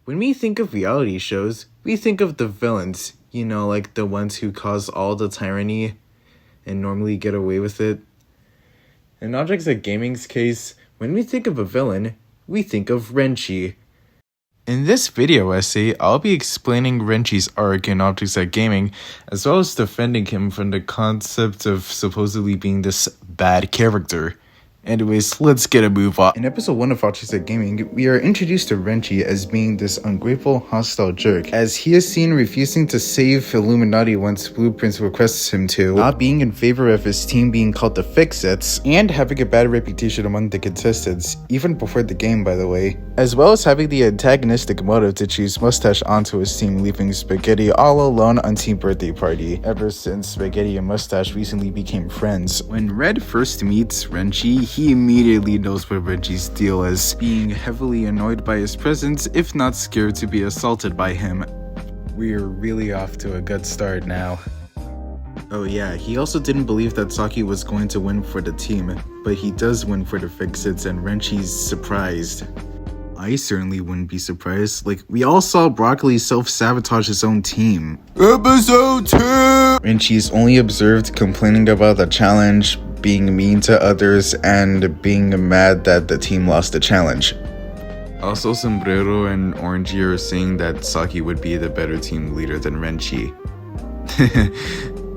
When we think of reality shows, we think of the villains, you know, like the ones who cause all the tyranny and normally get away with it. In Objects at Gaming's case, when we think of a villain, we think of Wrenchy. In this video essay, I'll be explaining Wrenchy's arc in Objects at Gaming, as well as defending him from the concept of supposedly being this bad character. Anyways, let's get a move on. In episode 1 of Objects at Gaming, we are introduced to Wrenchy as being this ungrateful, hostile jerk, as he is seen refusing to save Illuminati once Blueprints requests him to, not being in favor of his team being called the Fix-Its, and having a bad reputation among the contestants, even before the game by the way, as well as having the antagonistic motive to choose Mustache onto his team, leaving Spaghetti all alone on Team Birthday Party, ever since Spaghetti and Mustache recently became friends. When Red first meets Wrenchy, he immediately knows what Wrenchy's deal is, being heavily annoyed by his presence, if not scared to be assaulted by him. We're really off to a good start now. Oh yeah, he also didn't believe that Saki was going to win for the team, but he does win for the Fix-Its and Wrenchy's surprised. I certainly wouldn't be surprised. Like, we all saw Broccoli self-sabotage his own team. Episode 2! Wrenchy's only observed complaining about the challenge, being mean to others, and being mad that the team lost the challenge. Also, Sombrero and Orangey are saying that Saki would be the better team leader than Wrenchy.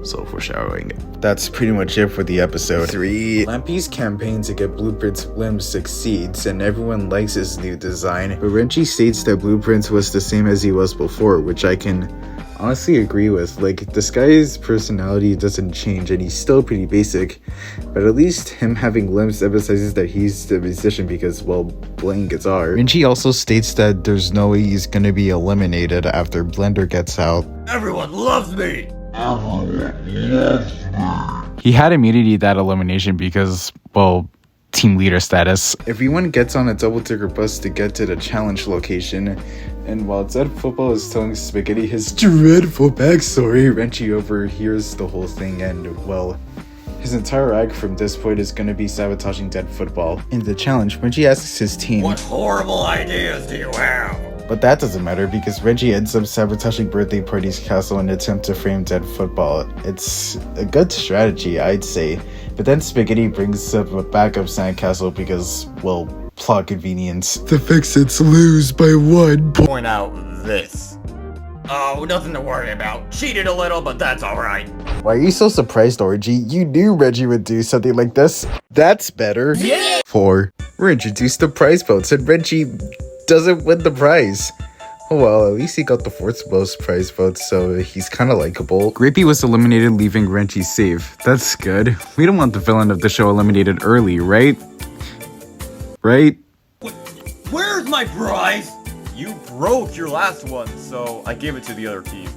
So foreshadowing. That's pretty much it for the episode. 3. Lampy's campaign to get Blueprint's limbs succeeds, and everyone likes his new design, but Wrenchy states that Blueprint was the same as he was before, which I can honestly agree with. Like, this guy's personality doesn't change and he's still pretty basic, but at least him having limbs emphasizes that he's the musician because, well, playing guitar. Wrenchy also states that there's no way he's gonna be eliminated after Blender gets out. Everyone loves me! He had immunity that elimination because, well, team leader status. Everyone gets on a double-decker bus to get to the challenge location, and while Dead Football is telling Spaghetti his dreadful backstory, Wrenchy overhears the whole thing and, well, his entire act from this point is going to be sabotaging Dead Football. In the challenge, Wrenchy asks his team, "What horrible ideas do you have?" But that doesn't matter because Wrenchy ends up sabotaging Birthday Party's castle in an attempt to frame Dead Football. It's a good strategy, I'd say. But then Spaghetti brings up a backup sandcastle because, well, plot convenience. The Fix-Its lose by 1 point. Point out this. Oh, nothing to worry about. Cheated a little, but that's alright. Why are you so surprised, Orangey? You knew Wrenchy would do something like this. That's better. Yeah! 4. We're introduced to prize votes and Wrenchy doesn't win the prize. Oh well, at least he got the 4th most prize votes, so he's kinda likable. Grapey was eliminated, leaving Wrenchy safe. That's good. We don't want the villain of the show eliminated early, right? Right? Where's my prize? You broke your last one, so I gave it to the other team.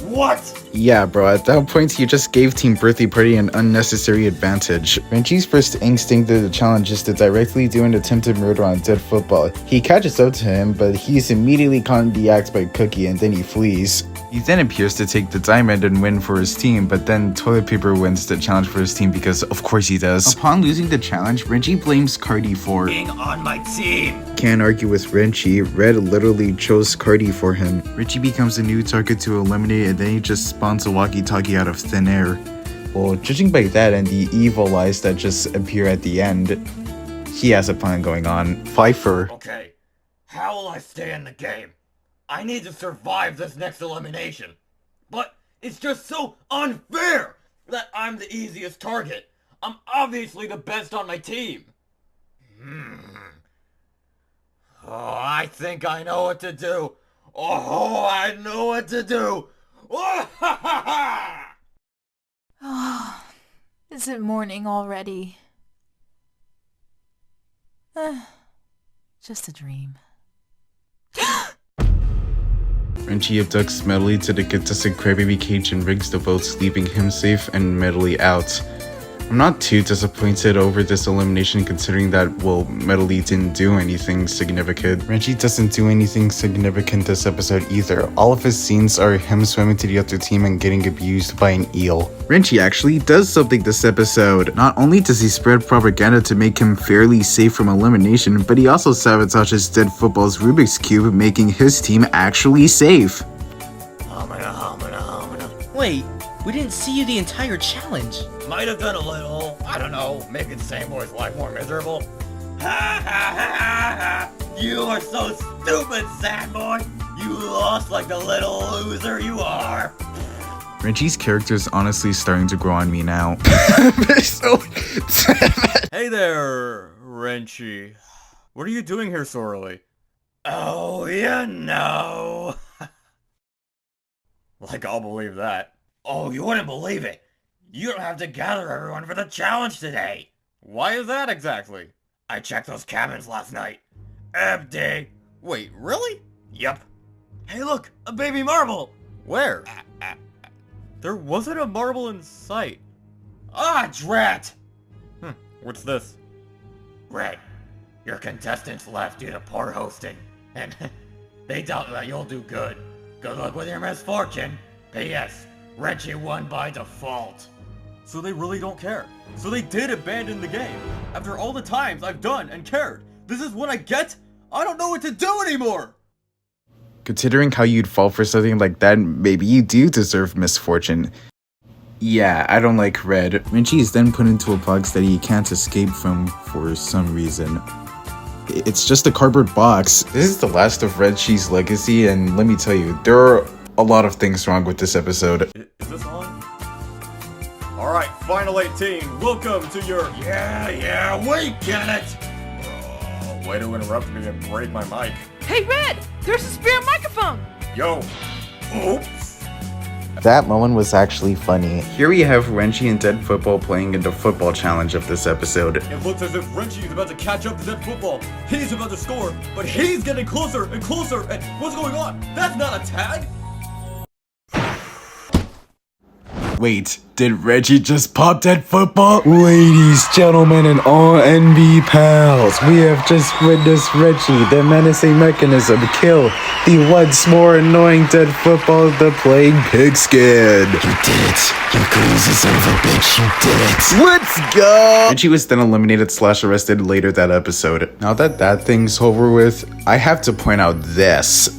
What? Yeah, bro, at that point, you just gave Team Birthday Party an unnecessary advantage. Wrenchy's first instinct of the challenge is to directly do an attempted murder on Dead Football. He catches up to him, but he's immediately caught in the act by Cookie, and then he flees. He then appears to take the diamond and win for his team, but then Toilet Paper wins the challenge for his team because of course he does. Upon losing the challenge, Wrenchy blames Cardi for Being on my team. Can't argue with Wrenchy. Red literally chose Cardi for him. Wrenchy becomes a new target to eliminate, and then he just spawns a walkie-talkie out of thin air. Well, judging by that and the evil eyes that just appear at the end, he has a plan going on. Pfeiffer. Okay, how will I stay in the game? I need to survive this next elimination. But it's just so unfair that I'm the easiest target. I'm obviously the best on my team. Oh, I think I know what to do. Oh, I know what to do. Oh, ha, ha, ha. Oh, is it morning already? Just a dream. Wrenchy abducts Medley to the contestant Crybaby cage and rigs the votes, leaving him safe and Medley out. I'm not too disappointed over this elimination considering that, well, Medley didn't do anything significant. Wrenchy doesn't do anything significant this episode either. All of his scenes are him swimming to the other team and getting abused by an eel. Wrenchy actually does something this episode. Not only does he spread propaganda to make him fairly safe from elimination, but he also sabotages Dead Football's Rubik's Cube, making his team actually safe. Wait, we didn't see you the entire challenge. Might have done a little, I don't know, making Same Boy's life more miserable. Ha ha ha ha ha! You are so stupid, Sad Boy! You lost like the little loser you are! Wrenchy's character is honestly starting to grow on me now. Hey there, Wrenchy. What are you doing here so early? Oh, you know. Like, I'll believe that. Oh, you wouldn't believe it. You don't have to gather everyone for the challenge today. Why is that exactly? I checked those cabins last night. Empty. Wait, really? Yep. Hey look, a baby marble. Where? There wasn't a marble in sight. Ah, drat. What's this? Red, your contestants left due to poor hosting, and they doubt that you'll do good. Good luck with your misfortune. P.S. Wrenchy won by default. So they really don't care. So they did abandon the game. After all the times I've done and cared. This is what I get? I don't know what to do anymore! Considering how you'd fall for something like that, maybe you do deserve misfortune. Yeah, I don't like red. Wrenchy is then put into a box that he can't escape from for some reason. It's just a cardboard box. This is the last of Wrenchy's legacy, and let me tell you, there are a lot of things wrong with this episode. Is this on? Alright, Final 18, welcome to your... Yeah, we get it! Way to interrupt me and break my mic. Hey, Red! There's a spare microphone! Yo! Oops! That moment was actually funny. Here we have Wrenchy and Dead Football playing in the football challenge of this episode. It looks as if Wrenchy is about to catch up to Dead Football. He's about to score, but he's getting closer and closer, and what's going on? That's not a tag! Wait, did Reggie just pop Dead Football? Ladies, gentlemen, and all NB pals, we have just witnessed Reggie, the menacing mechanism, kill the once more annoying Dead Football, the plague pigskin. You did it. Your cruise is over, bitch. You did it. Let's go! Reggie was then eliminated / arrested later that episode. Now that thing's over with, I have to point out this.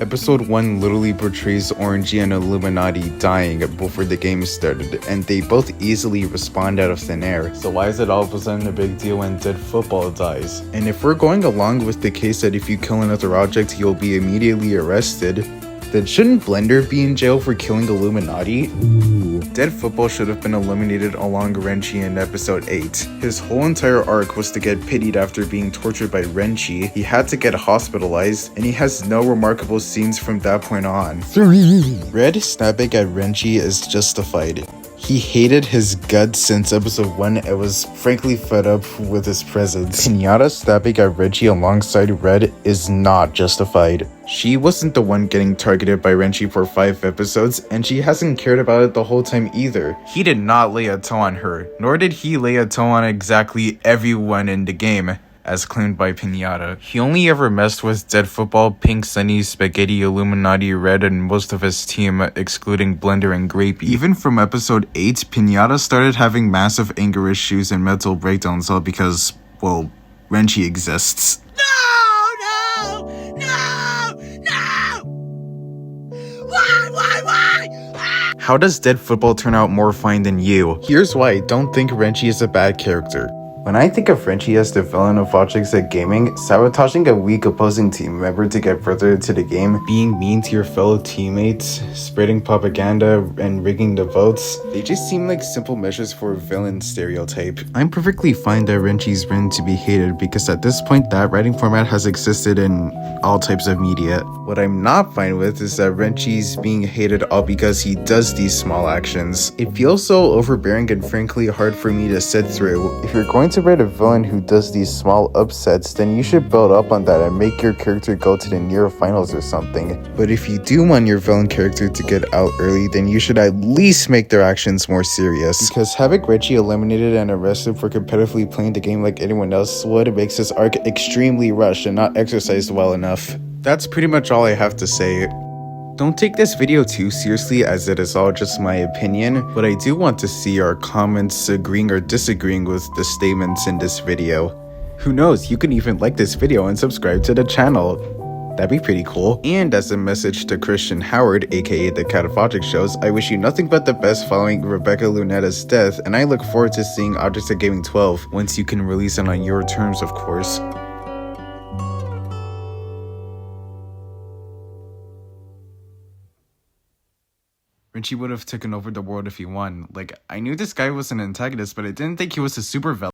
Episode 1 literally portrays Orangey and Illuminati dying before the game started, and they both easily respawned out of thin air. So why is it all of a sudden a big deal when Dead Football dies? And if we're going along with the case that if you kill another object, you'll be immediately arrested, then shouldn't Blender be in jail for killing Illuminati? Ooh. Dead Football should have been eliminated along Wrenchy in episode 8. His whole entire arc was to get pitied after being tortured by Wrenchy, he had to get hospitalized, and he has no remarkable scenes from that point on. 3. Red snapping at Wrenchy is justified. He hated his guts since episode 1 and was frankly fed up with his presence. Pinata stabbing at Reggie alongside Red is not justified. She wasn't the one getting targeted by Wrenchy for 5 episodes, and she hasn't cared about it the whole time either. He did not lay a toe on her, nor did he lay a toe on exactly everyone in the game, as claimed by Pinata. He only ever messed with Dead Football, Pink Sunny, Spaghetti, Illuminati, Red, and most of his team, excluding Blender and Grapey. Even from episode 8, Pinata started having massive anger issues and mental breakdowns all because, well, Wrenchy exists. No! Why? How does Dead Football turn out more fine than you? Here's why I don't think Wrenchy is a bad character. When I think of Wrenchy as the villain of Watch Exec Gaming, sabotaging a weak opposing team member to get further into the game, being mean to your fellow teammates, spreading propaganda, and rigging the votes, they just seem like simple measures for a villain stereotype. I'm perfectly fine that Wrenchy's written to be hated because at this point that writing format has existed in all types of media. What I'm not fine with is that Wrenchy's being hated all because he does these small actions. It feels so overbearing and frankly hard for me to sit through. If you're going to to write a villain who does these small upsets, then you should build up on that and make your character go to the near finals or something. But if you do want your villain character to get out early, then you should at least make their actions more serious. Because having Wrenchy eliminated and arrested for competitively playing the game like anyone else would makes this arc extremely rushed and not exercised well enough. That's pretty much all I have to say. Don't take this video too seriously as it is all just my opinion, but I do want to see your comments agreeing or disagreeing with the statements in this video. Who knows, you can even like this video and subscribe to the channel. That'd be pretty cool. And as a message to Christian Howard, aka the Cat of Objects shows, I wish you nothing but the best following Rebecca Lunetta's death, and I look forward to seeing Objects of Gaming 12 once you can release it on your terms, of course. Wrenchy would have taken over the world if he won. Like, I knew this guy was an antagonist, but I didn't think he was a super villain.